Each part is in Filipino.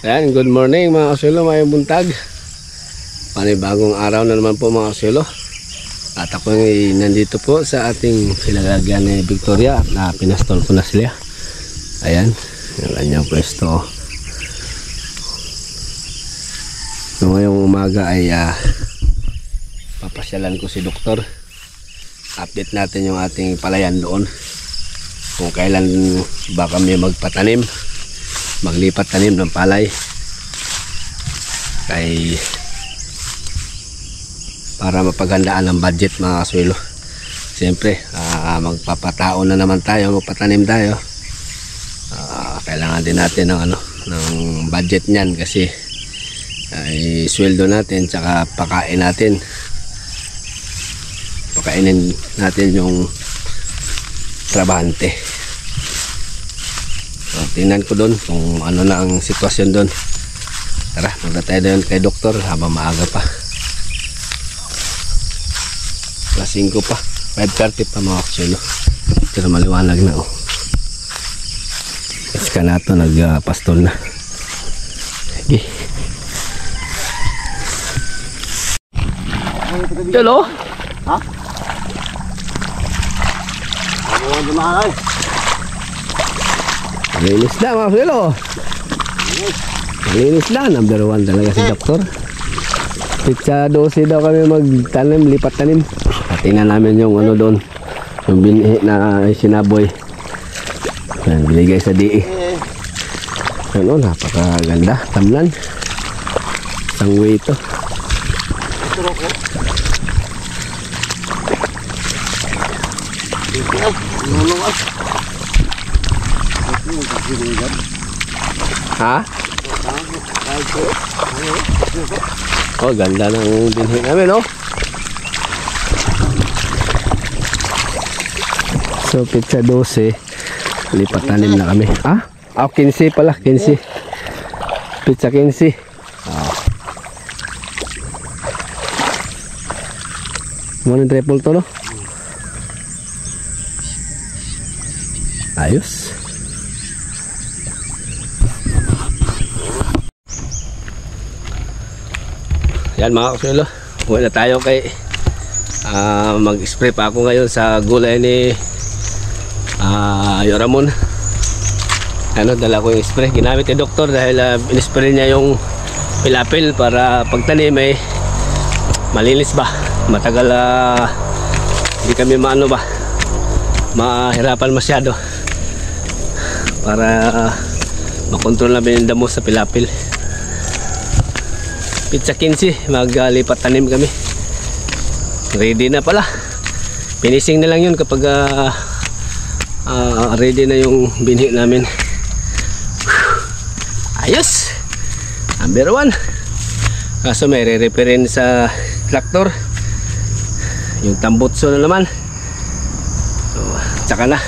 Ayan, good morning mga kasuelo, mayong buntag. Panibagong araw na naman po mga kasuelo. At ako ay nandito po sa ating pinalagyan ni Victoria na pinastol ko na sila. Ayan, yung kanyang pwesto. So ngayong umaga ay papasyalan ko si Doktor. Update natin yung ating palayan doon. Kung kailan ba kami magpatanim, maglipat tanim ng palay kay para mapagandaan ang budget mga kasuelo. Siyempre magpapatao na naman tayo, magpatanim tayo. Kailangan din natin ng ng budget niyan kasi ay sweldo natin tsaka pakainin natin yung trabahante. So, tingnan ko doon kung ano na ang sitwasyon doon. Tara, magda tayo doon kay Doktor habang maaga pa. Alas 5 pa, 5:30 pa mga kasuelo. Pero maliwanag na Iska na ito, nagpastol na. Okay. Hello? Ha? Ano dumaan? Malinis na mga kasuelo. Malinis na, number 1 talaga si Doktor. Pizza 12 daw kami magtanim, lipat tanim. Tingnan namin yung doon, yung binhi na sinaboy. Yan, binigay sa DE. Napakaganda, tamlan. Isang way ito. Ha? Oh, ganda ng binhi namin, So, pizza 12, lipat tanim na kami. 15 pala, 15. Pizza 15. Muna triple to, no? Ayos. Yan mga kasuelo, uwi na tayo kay mag-spray pa ako ngayon sa gulay ni Yoramon. Dala ko yung spray, ginamit ni Doktor dahil in-spray niya yung pilapil para pagtanim ay malinis ba, matagal hindi kami mahirapan masyado para makontrol namin yung damo sa pilapil. Pizza 15, maglipat tanim kami. Ready na pala. Finishing na lang yun kapag ready na yung binhi namin. Ayos! Number 1. Kaso may re-referin sa tractor. Yung tambutso na naman. So, tsaka na.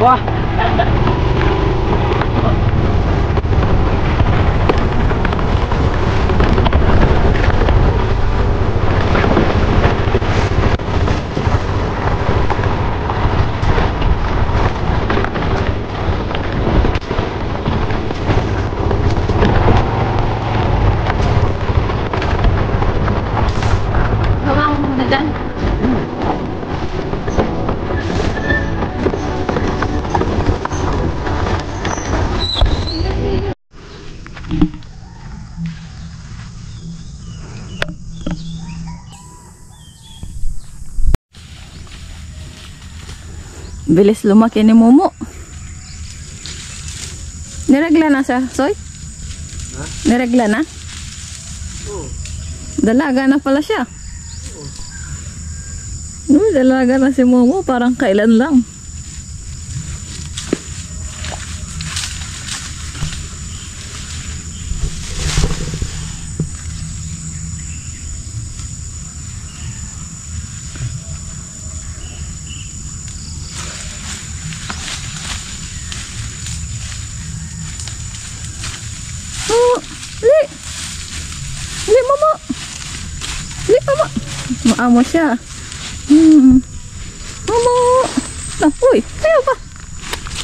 Wah. Hawakan mo muna dyan. Bilis lumaki ni Momo. Niregla na siya, Soy? Niregla na? Dalaga na pala siya. Dalaga na si Momo, parang kailan lang. Li! Li, Momo! Li, Momo! Maamo siya. Momo! Uy! Ayaw pa!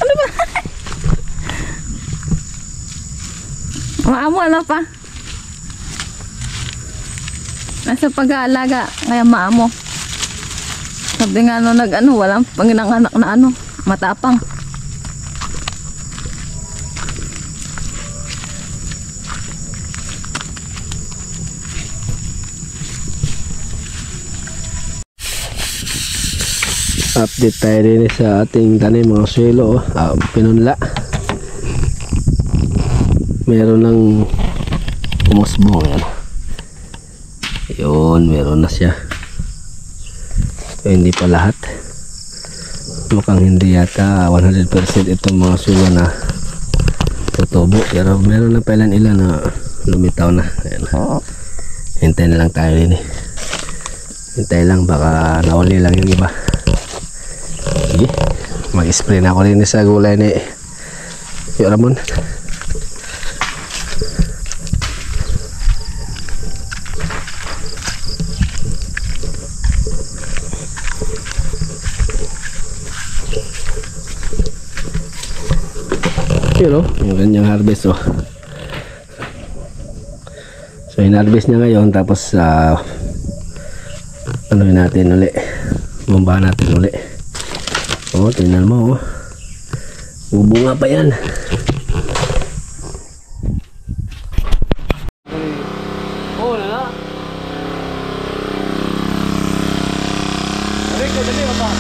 Ano ba? Maamo na pa. Nasa pag-aalaga, kaya maamo. Sabi nga walang panginanganak na matapang. Update tayo din sa ating tanim mga suelo. Pinunla. Meron ng umusbong. Yan. Yun, meron na siya. So, hindi pa lahat. Mukhang hindi yata 100% itong mga suelo na tutubo. Pero meron na pa ilan na lumitaw na. Ayan. Hintayin na lang tayo din. Hintayin lang, baka nawali lang yung iba. Sige, mag-spray na ako rin sa gulay ni Ramon. Yun yung kanyang harvest So in-harvest niya ngayon, tapos ano natin uli, bumbahan natin uli. Tingnan mo, bubunga pa yan. Nala. Dali, pa.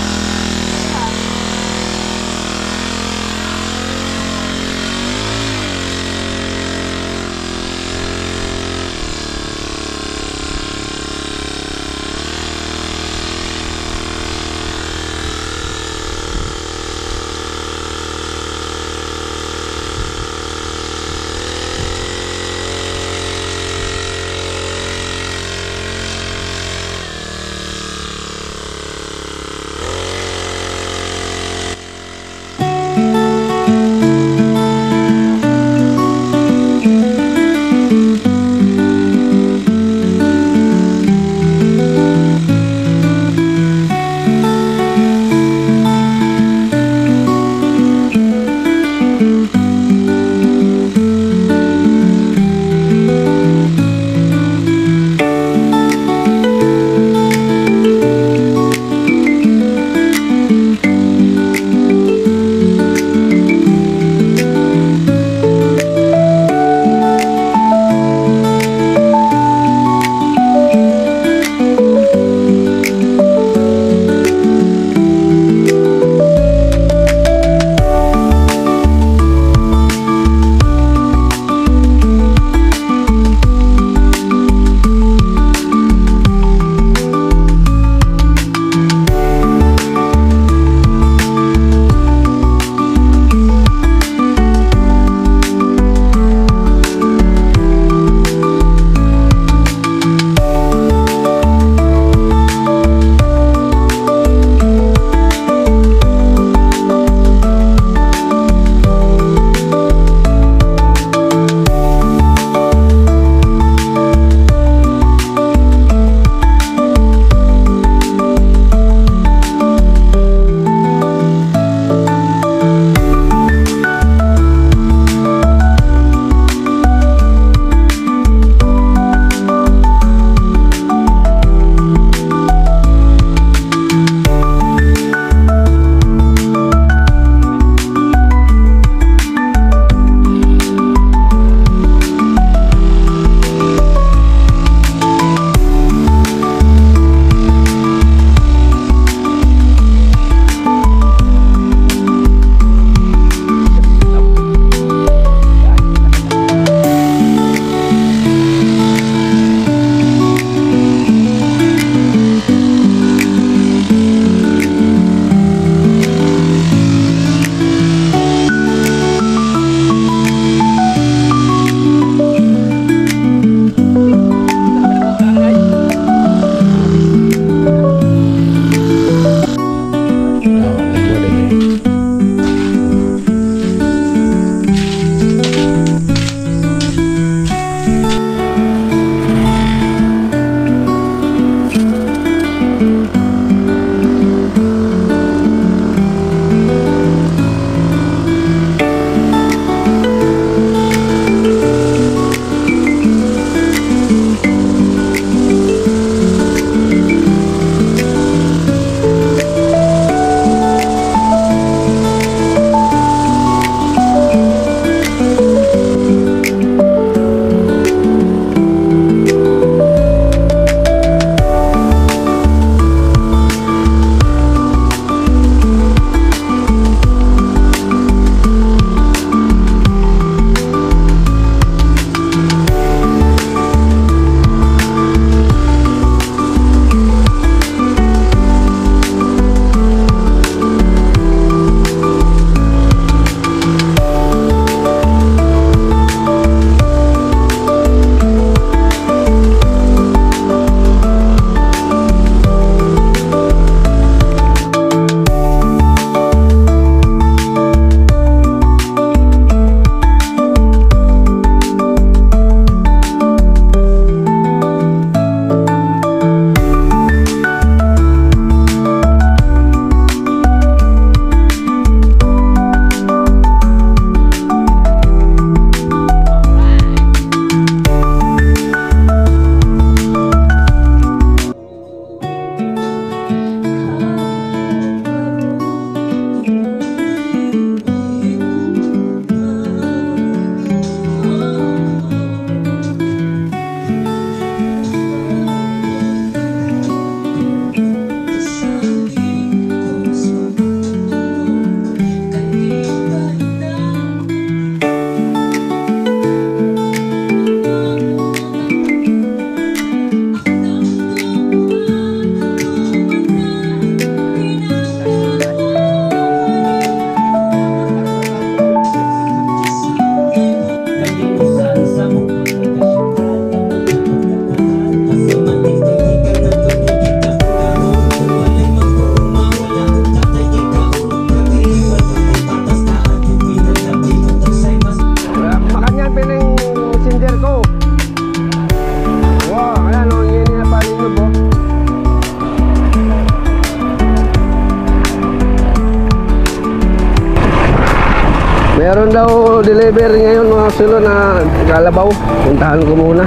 meron daw delivery ngayon mga silo na Kalabaw. Puntahan ko muna.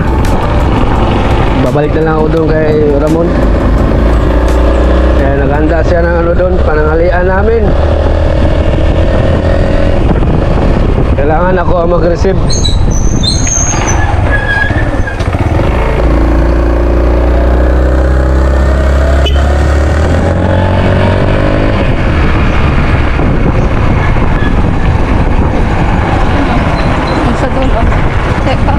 Babalik na lang ako doon kay Ramon. Kaya naghanda siya ng ano doon, pananghalian namin. Kailangan ako ang mag-receive. Sa dulo. Teka.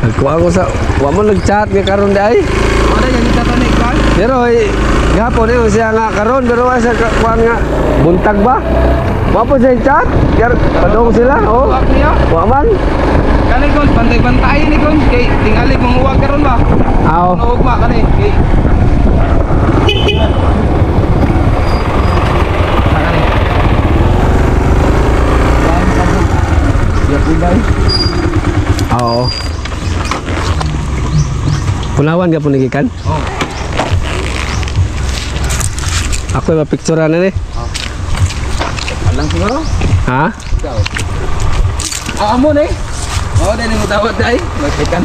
Nagkuha ko sa... Wa mo nag-chat nga karon di ay. Ano yan yung tatanik ka? Pero gapon eh siya nga karon pero ay sa kuan nga buntag ba? Wa po siya chat. Kaya padong sila oh. Huwag niya. Wa man. Kani kon, bantay-bantayin ni kon. Kay tingali mong huwag karon ba? Aw. Huwag ma kani. Kay... Oo. Punawan ka po nagikan? Oh. Ako yung mapicturean na eh. Alang siguro? Ha? Amo na eh. Oo, dahil mo tawad dahil. Magkikan.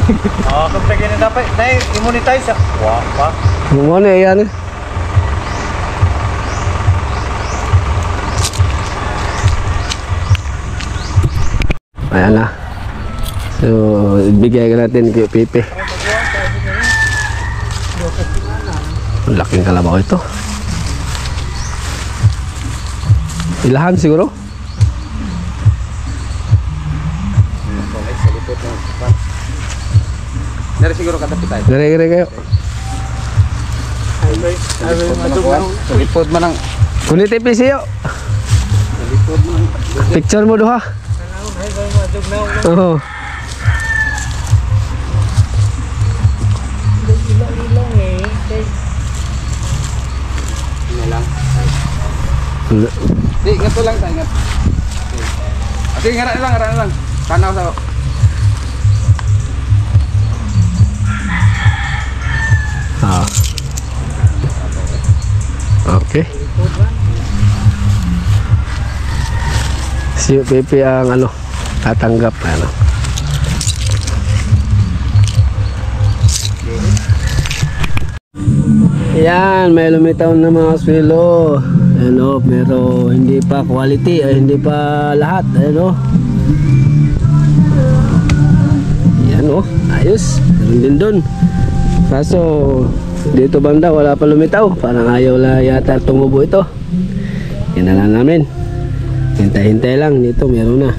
Oo, kung pagyan na dapat. Dahil, immunize ah. Wah, wah. Mo na yan eh. Ayan na. So, bigay ka natin kay Pipe. Ang laking kalabaw ito. Ilahan siguro? Dari siguro katapit tayo. Gare-gare kayo. Lipod man ang... Kunit ipisiyo. Picture mo doha. Oo. Di, ingat to lang tayo, ingat. Okay, ngara na lang. Tanaw sa... Ah. Okay. Si Pepe ang ano, tatanggap ano. Yan, may lumitaw na mga swelo. Ano, pero hindi pa quality, hindi pa lahat, ano. Yan oh, ayos. Meron din doon. Kaso dito banda wala pa lumitaw. Parang ayaw la yata tumubo ito. Yan na lang namin. Hintay-hintay lang. Dito meron na.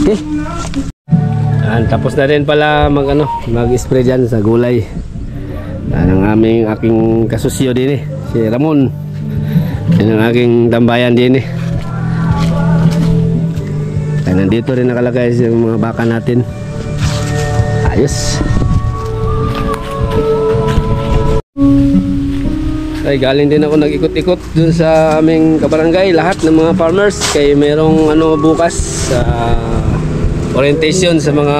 Okay. Tapos na rin pala mag-spray dyan sa gulay. Yan ang aking kasusyo din eh. Si Ramon. Yan ang aking tambayan din eh. Kaya nandito rin nakalagay sa mga baka natin. Ayos. Ay, galing din ako nag-ikot-ikot dun sa aming kabarangay, lahat ng mga farmers kay merong bukas orientation sa mga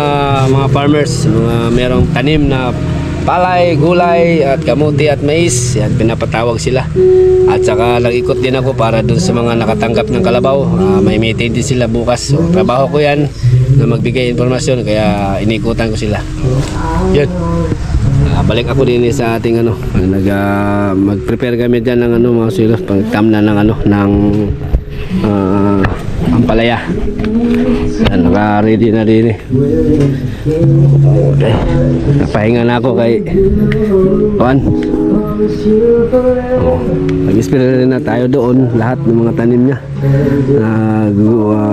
farmers, mga merong tanim na palay, gulay at kamuti at mais. Yan, pinapatawag sila. At saka nag-ikot din ako para dun sa mga nakatanggap ng kalabaw. May meeting din sila bukas. So, trabaho ko yan na magbigay informasyon kaya inikutan ko sila. Yun. Balik ako din sa ating mag-prepare kami diyan ng mga silos pagtamna ng ng ampalaya. Yan, naka-ready na din eh. Okay. Napahinga na ako kay Juan. Nag-spray rin na tayo doon lahat ng mga tanim niya.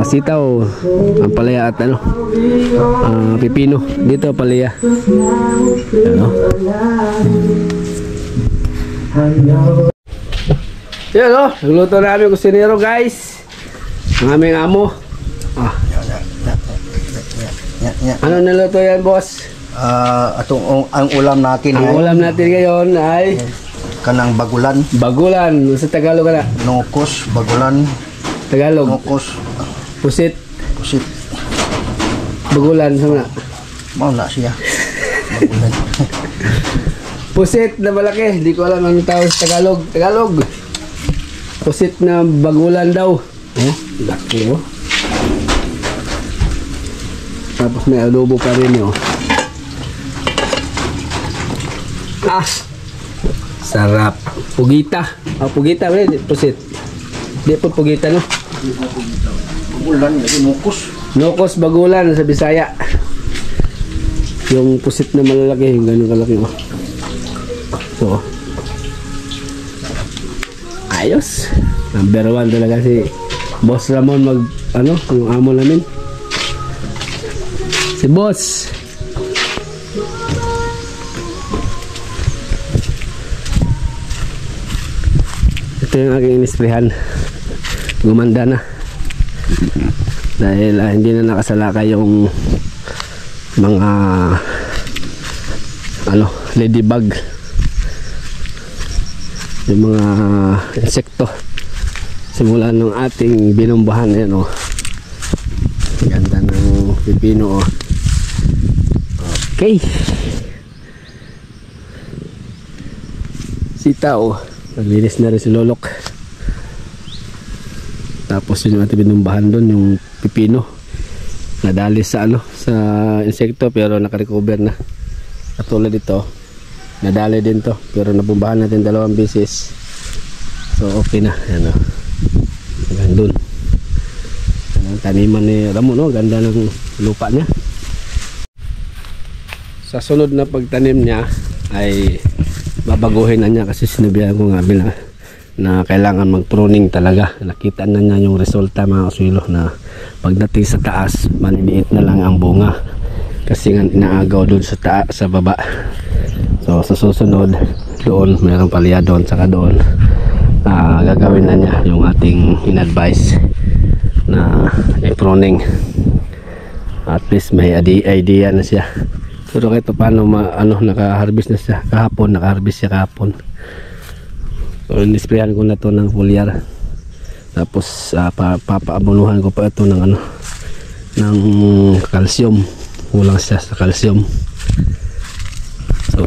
Sitaw, ampalaya at pipino. Dito palaya. Ano? Yan o, nagluto namin kusinero guys. Ang aming amo. Ano niluto yan boss? Ang ulam natin Ang ulam natin ngayon ay kanang bagulan, bagulan. Sa Tagalog na? nokos, bagulan, Tagalog. nokos, Pusit. Pusit. Bagulan sa mga. Mau na siya. Bagulan. Pusit na malaki. Hindi ko alam anong tawag sa Tagalog. Tagalog. Pusit na bagulan daw. Oh, laki oh. Tapos may adobo pa rin oh. Ah! Sarap. Pugita. Oh, pugita ba rin? Pusit. Di po pugita no? Bagulan, lagi nukos. Nukos bagulan sa Bisaya. Yung pusit na malalaki, yung ganun kalaki oh. So, ayos. Number 1 talaga si Boss Ramon mag, ano, yung amo namin. Si Boss. Ito yung aking inisprehan. Gumanda na. Dahil hindi na nakasalakay yung mga ano, ladybug, yung mga insekto simula ng ating binumbahan. Ayan oh, ganda ng pipino oh. Okay, sita oh, naglinis na rin si Lolok. Tapos yung ating binumbahan doon, yung pipino nadali sa ano, sa insekto pero nakarecover na. Katulad dito, nadali din to pero nabumbahan natin 2 beses. So okay na, ano. Hanggang dun. Ang taniman ni Ramon, no? Ganda ng lupa niya. Sa sunod na pagtanim niya ay babaguhin na niya kasi sinabihan ko nga bila na kailangan mag-pruning talaga. Nakita na niya yung resulta mga kasuilo na pagdating sa taas maliliit na lang ang bunga kasi nga inaagaw doon sa baba. So sa susunod doon mayroong palya doon saka doon gagawin na niya yung ating in-advise na i-pruning. At least may idea na siya. Pero kahit paano naka-harvest na siya kahapon, naka-harvest siya kahapon. So inisprayan ko na to ng foliar. Tapos papaabunuhan ko pa ito ng ano, ng calcium. Kulang siya sa calcium. So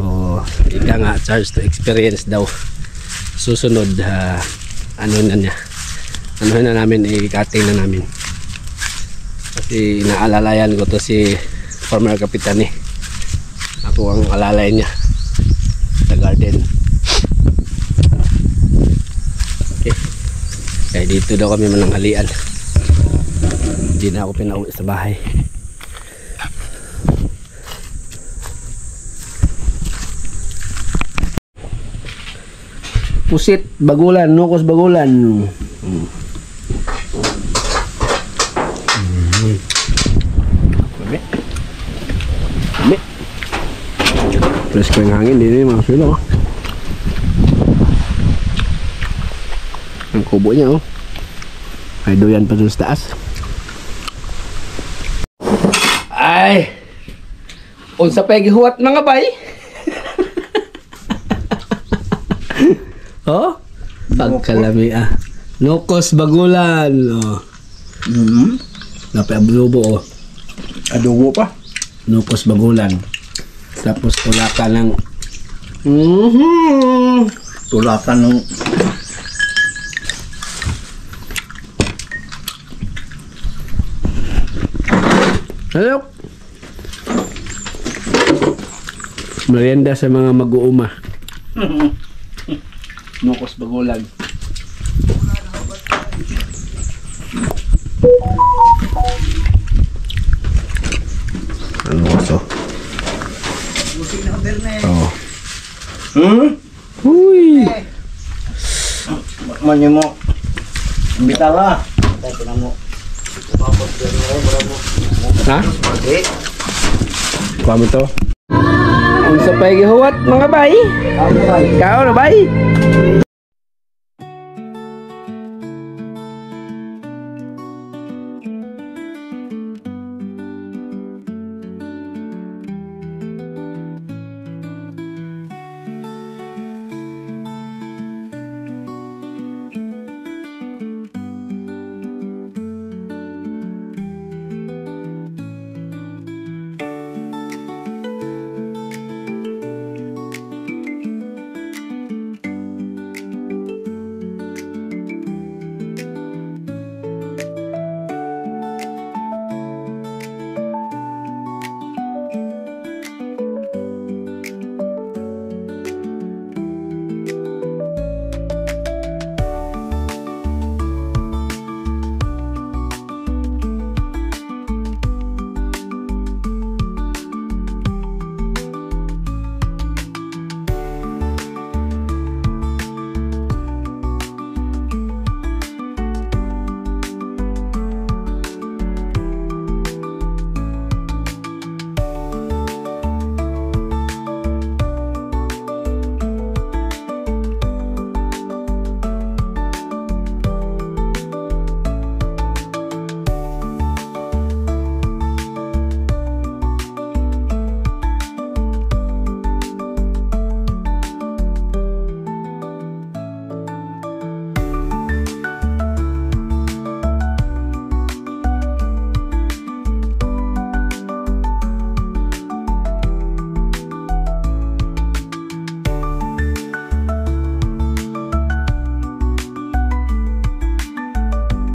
ika nga, charge to experience daw. Susunod ano na niya, ano na namin, i-cutting na namin kasi inaalalayan ko to si former kapitan eh. Ako ang alalay niya sa garden. Okay, kaya dito daw kami mananghalian, hindi na ako pinauwi sa bahay. Pusit bagulan, nukos bagulan. Kami. Fresh ko yung hangin din mga silo. Ang kubo niya oh. Ay doyan pa dun sa taas. Ay! Unsa pa gihuwat mga bay? Oh? Pagkalami ah. Nukos bagulan. Oh. Napi adobo oh. Adobo pa. Nukos bagulan. Tapos tulakan ng Tulakan ng hello. Merienda sa mga mag-uuma. Nukos bagulan. Ano oso? Oh. Uy. manyo mo. Bitala. Tayo na mo. Ha? Kuha mo to. Ang sa pagi huwat mga bay. Kao na bay.